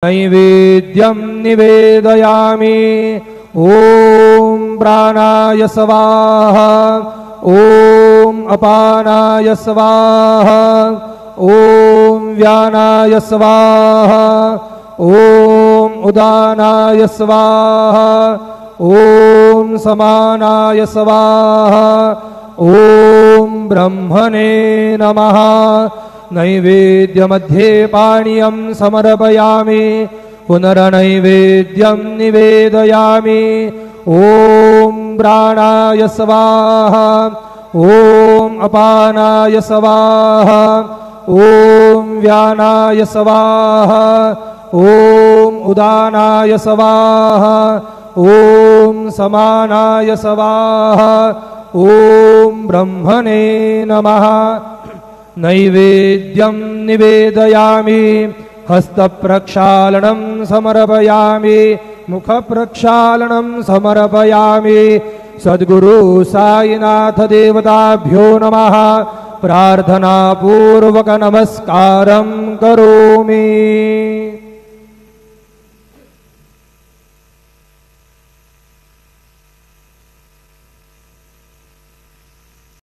नैवेद्यं निवेदयामि। ॐ प्राणाय स्वाहा, ॐ अपानाय स्वाहा, ॐ व्यानाय स्वाहा, ॐ उदानाय स्वाहा, ॐ समानाय स्वाहा, ॐ ब्रह्मणे नमः। नैवेद्यमध्ये पानीयं समर्पयामि, पुनर्नैवेद्यं निवेदयामि। ॐ प्राणाय स्वाहा, ॐ अपानाय स्वाहा, ॐ व्यानाय स्वाहा, ॐ उदानाय स्वाहा, ॐ समानाय स्वाहा, ॐ ब्रह्मणे नमः। नैवेद्यं निवेदयामि, हस्तप्रक्षालनं समर्पयामि, मुखप्रक्षालनं समर्पयामि। सद्गुरु साईनाथ देवताभ्यो नमः। प्रार्थनापूर्वक नमस्कारं करोमि।